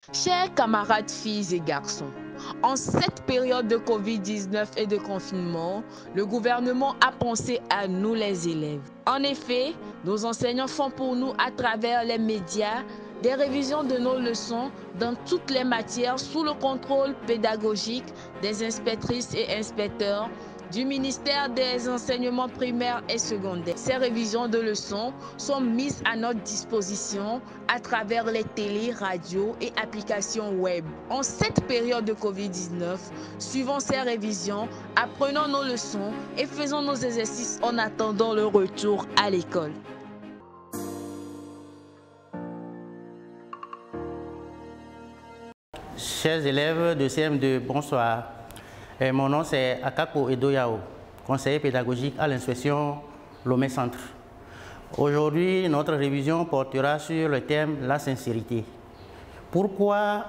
Chers camarades filles et garçons, en cette période de Covid-19 et de confinement, le gouvernement a pensé à nous les élèves. En effet, nos enseignants font pour nous à travers les médias des révisions de nos leçons dans toutes les matières sous le contrôle pédagogique des inspectrices et inspecteurs du ministère des enseignements primaires et secondaires. Ces révisions de leçons sont mises à notre disposition à travers les télés, radios et applications web. En cette période de Covid-19, suivons ces révisions, apprenons nos leçons et faisons nos exercices en attendant le retour à l'école. Chers élèves de CM2, bonsoir. Mon nom c'est Akako Edoyao, conseiller pédagogique à l'inspection Lomé Centre. Aujourd'hui, notre révision portera sur le thème « La sincérité ». Pourquoi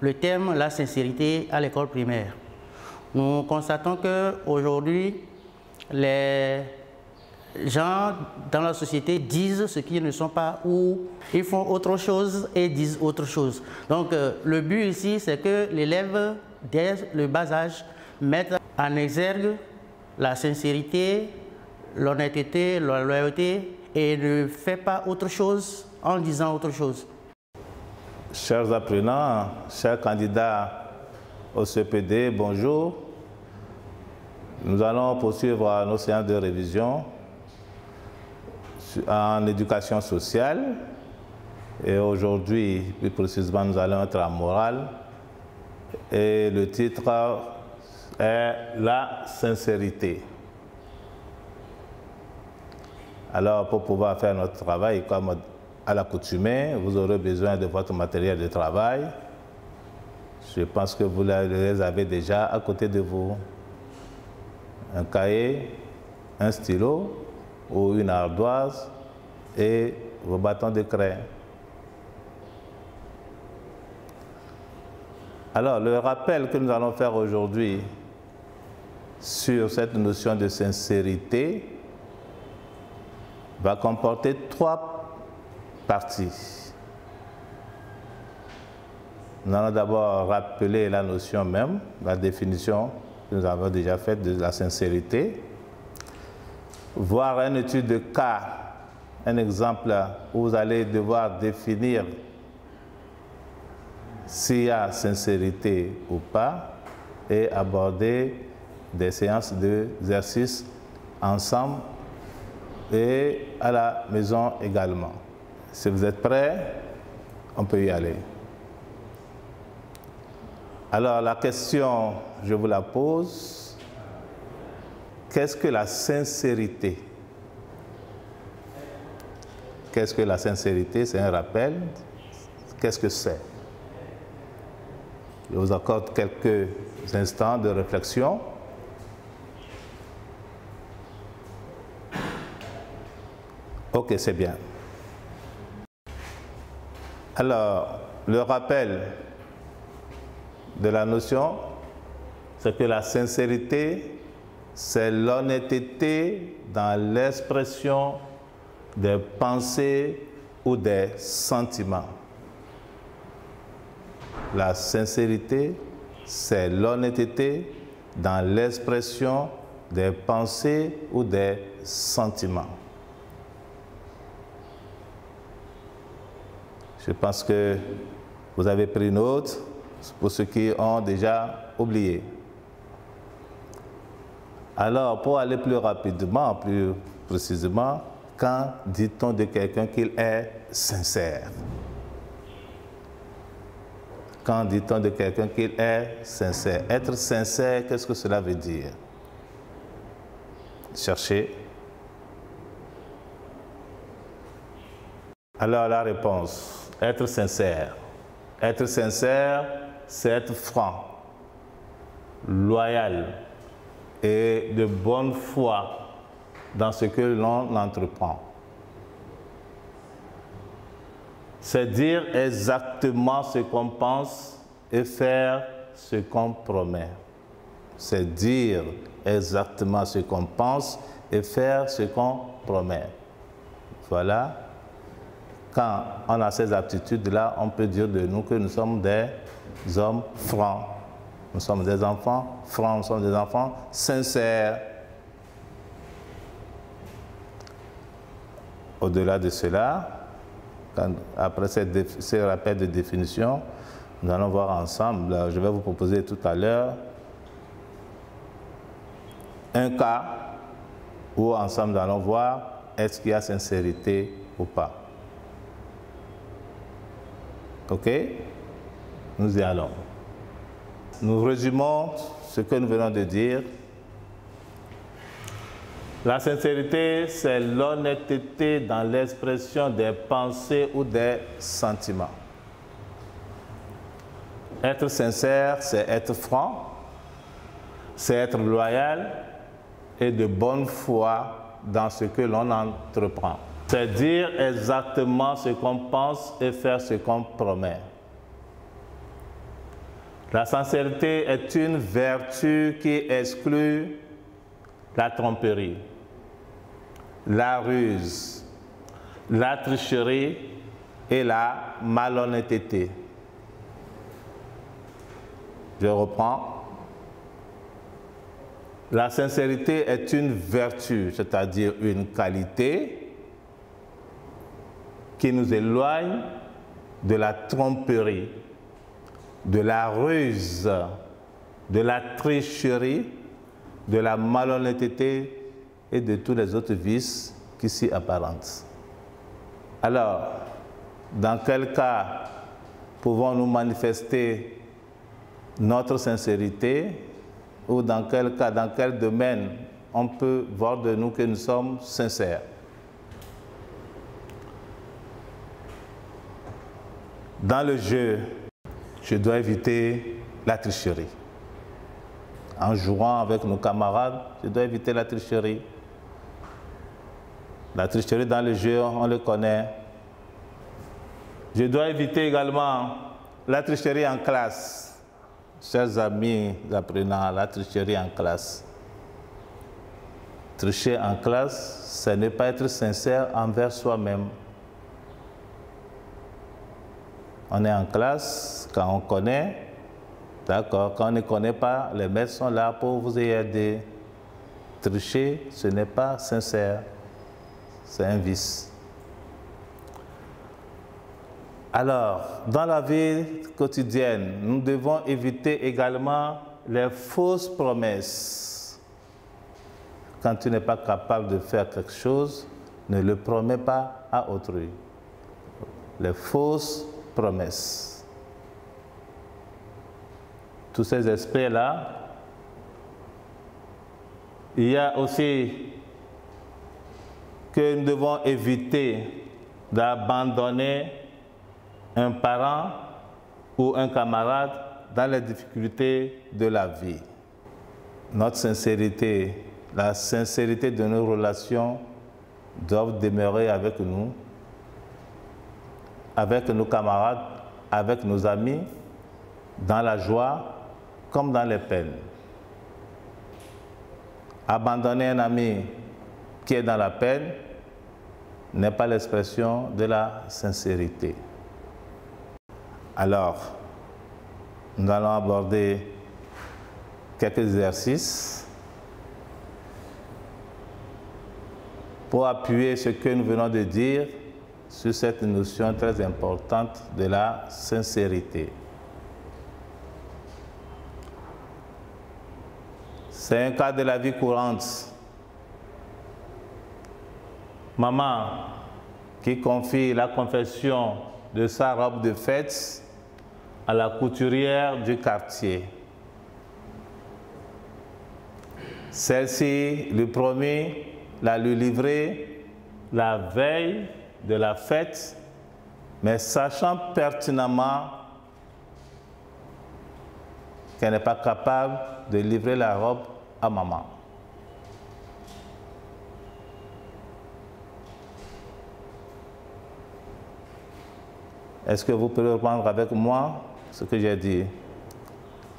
le thème « La sincérité » à l'école primaire? Nous constatons qu'aujourd'hui, les gens dans la société disent ce qu'ils ne sont pas ou ils font autre chose et disent autre chose. Donc le but ici, c'est que l'élève, dès le bas âge, mette en exergue la sincérité, l'honnêteté, la loyauté et ne fait pas autre chose en disant autre chose. Chers apprenants, chers candidats au CPD, bonjour. Nous allons poursuivre nos séances de révision en éducation sociale. Et aujourd'hui, plus précisément, nous allons être en morale. Et le titre est « La sincérité ». Alors, pour pouvoir faire notre travail, comme à l'accoutumée, vous aurez besoin de votre matériel de travail. Je pense que vous les avez déjà à côté de vous. Un cahier, un stylo ou une ardoise et vos bâtons de craie. Alors, le rappel que nous allons faire aujourd'hui sur cette notion de sincérité va comporter 3 parties. Nous allons d'abord rappeler la notion même, la définition que nous avons déjà faite de la sincérité, voir une étude de cas, un exemple où vous allez devoir définir s'il y a sincérité ou pas et aborder des séances d'exercice ensemble et à la maison également. Si vous êtes prêts, on peut y aller. Alors la question, je vous la pose. Qu'est-ce que la sincérité? Qu'est-ce que la sincérité? C'est un rappel. Qu'est-ce que c'est? Je vous accorde quelques instants de réflexion. Ok, c'est bien. Alors, le rappel de la notion, c'est que la sincérité, c'est l'honnêteté dans l'expression des pensées ou des sentiments. La sincérité, c'est l'honnêteté dans l'expression des pensées ou des sentiments. Je pense que vous avez pris note pour ceux qui ont déjà oublié. Alors, pour aller plus rapidement, plus précisément, quand dit-on de quelqu'un qu'il est sincère? Quand dit-on de quelqu'un qu'il est sincère? Être sincère, qu'est-ce que cela veut dire? Cherchez. Alors, la réponse. Être sincère. Être sincère, c'est être franc, loyal et de bonne foi dans ce que l'on entreprend. C'est dire exactement ce qu'on pense et faire ce qu'on promet. C'est dire exactement ce qu'on pense et faire ce qu'on promet. Voilà. quand on a ces aptitudes-là, on peut dire de nous que nous sommes des hommes francs. Nous sommes des enfants francs, nous sommes des enfants sincères. Au-delà de cela, après ces rappels de définition, nous allons voir ensemble, je vais vous proposer tout à l'heure, un cas où ensemble nous allons voir est-ce qu'il y a sincérité ou pas. Ok? Nous y allons. Nous résumons ce que nous venons de dire. La sincérité, c'est l'honnêteté dans l'expression des pensées ou des sentiments. Être sincère, c'est être franc, c'est être loyal et de bonne foi dans ce que l'on entreprend. C'est dire exactement ce qu'on pense et faire ce qu'on promet. La sincérité est une vertu qui exclut la tromperie, la ruse, la tricherie et la malhonnêteté. Je reprends. La sincérité est une vertu, c'est-à-dire une qualité qui nous éloigne de la tromperie, de la ruse, de la tricherie, de la malhonnêteté et de tous les autres vices qui s'y apparentent. Alors, dans quel cas pouvons-nous manifester notre sincérité ou dans quel cas, dans quel domaine on peut voir de nous que nous sommes sincères? Dans le jeu, je dois éviter la tricherie. En jouant avec nos camarades, je dois éviter la tricherie. La tricherie dans le jeu, on le connaît. Je dois éviter également la tricherie en classe. Chers amis apprenants, la tricherie en classe. Tricher en classe, ce n'est pas être sincère envers soi-même. On est en classe, quand on connaît, d'accord, quand on ne connaît pas, les maîtres sont là pour vous aider. Tricher, ce n'est pas sincère, c'est un vice. Alors, dans la vie quotidienne, nous devons éviter également les fausses promesses. Quand tu n'es pas capable de faire quelque chose, ne le promets pas à autrui. Les fausses promesses. Tous ces aspects-là, il y a aussi que nous devons éviter d'abandonner un parent ou un camarade dans les difficultés de la vie. Notre sincérité, la sincérité de nos relations doivent demeurer avec nous, avec nos camarades, avec nos amis, dans la joie comme dans les peines. Abandonner un ami qui est dans la peine n'est pas l'expression de la sincérité. Alors, nous allons aborder quelques exercices pour appuyer ce que nous venons de dire sur cette notion très importante de la sincérité. C'est un cas de la vie courante. Maman qui confie la confection de sa robe de fête à la couturière du quartier. Celle-ci lui promet de lui livrer la veille de la fête, mais sachant pertinemment qu'elle n'est pas capable de livrer la robe à maman. Est-ce que vous pouvez reprendre avec moi ce que j'ai dit?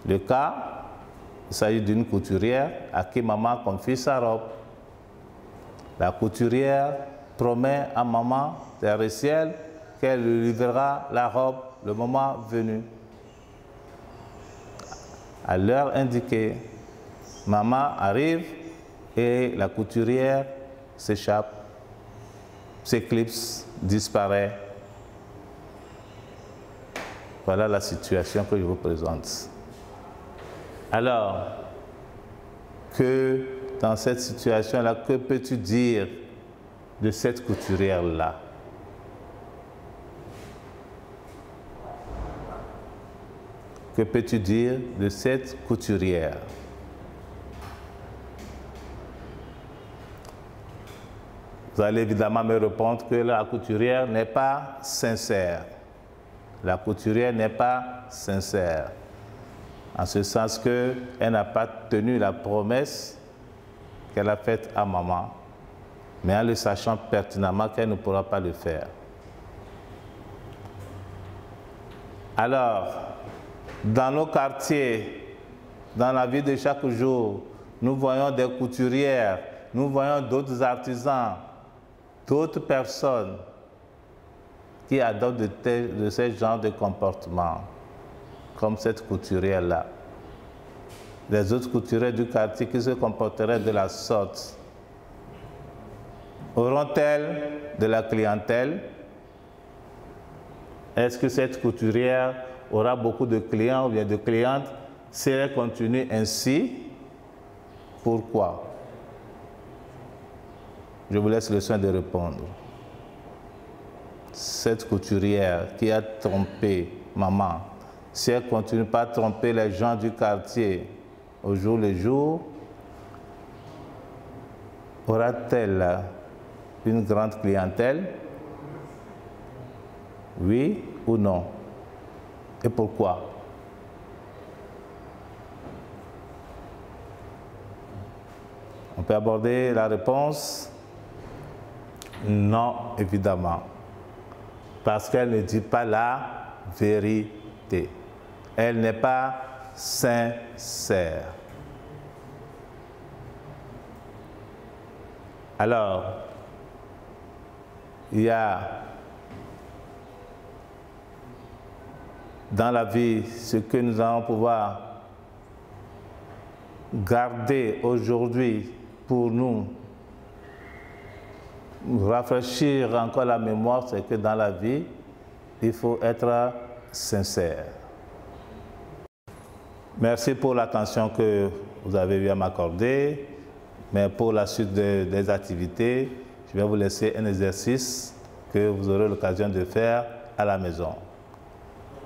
Le cas, il s'agit d'une couturière à qui maman confie sa robe. La couturière promet à maman terrestrielle qu'elle lui livrera la robe le moment venu. À l'heure indiquée, maman arrive et la couturière s'échappe, s'éclipse, disparaît. Voilà la situation que je vous présente. Alors, dans cette situation-là, que peux-tu dire de cette couturière-là? Que peux-tu dire de cette couturière? Vous allez évidemment me répondre que la couturière n'est pas sincère. La couturière n'est pas sincère. En ce sens qu'elle n'a pas tenu la promesse qu'elle a faite à maman, mais en le sachant pertinemment qu'elle ne pourra pas le faire. Alors, dans nos quartiers, dans la vie de chaque jour, nous voyons des couturières, nous voyons d'autres artisans, d'autres personnes qui adoptent de ce genre de comportement, comme cette couturière-là. Les autres couturières du quartier qui se comporteraient de la sorte, auront-elles de la clientèle? Est-ce que cette couturière aura beaucoup de clients ou bien de clientes si elle continue ainsi? Pourquoi? Je vous laisse le soin de répondre. Cette couturière qui a trompé maman, si elle ne continue pas à tromper les gens du quartier au jour le jour, aura-t-elle une grande clientèle? Oui ou non? Et pourquoi? On peut aborder la réponse? Non, évidemment. Parce qu'elle ne dit pas la vérité. Elle n'est pas sincère. Alors, il y a dans la vie ce que nous allons pouvoir garder aujourd'hui pour nous rafraîchir encore la mémoire, c'est que dans la vie, il faut être sincère. Merci pour l'attention que vous avez eu à m'accorder, mais pour la suite des activités, je vais vous laisser un exercice que vous aurez l'occasion de faire à la maison.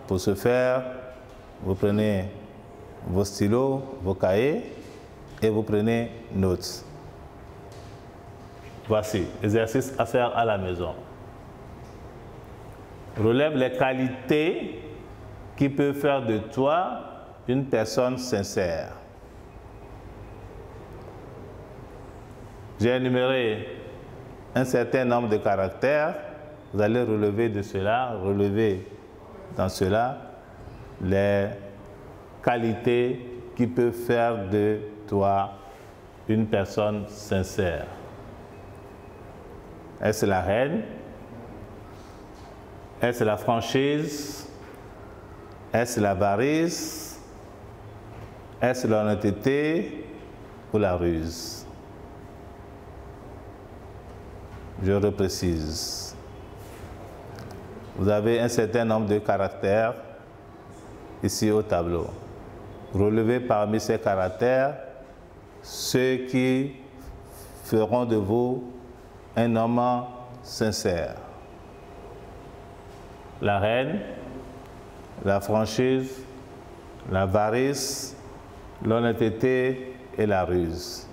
Pour ce faire, vous prenez vos stylos, vos cahiers et vous prenez notes. Voici, exercice à faire à la maison. Relève les qualités qui peuvent faire de toi une personne sincère. J'ai énuméré un certain nombre de caractères. Vous allez relever de cela, relever dans cela les qualités qui peuvent faire de toi une personne sincère. Est-ce la haine? Est-ce la franchise? Est-ce l'avarice? Est-ce l'honnêteté ou la ruse? Je reprécise. Vous avez un certain nombre de caractères ici au tableau. Relevez parmi ces caractères ceux qui feront de vous un homme sincère. La haine, la franchise, l'avarice, l'honnêteté et la ruse.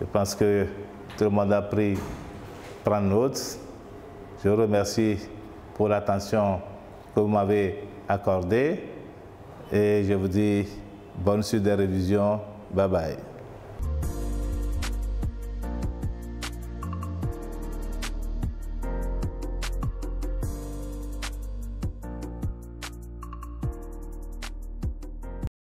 Je pense que tout le monde a pris prendre note. Je vous remercie pour l'attention que vous m'avez accordée et je vous dis bonne suite des révisions. Bye bye.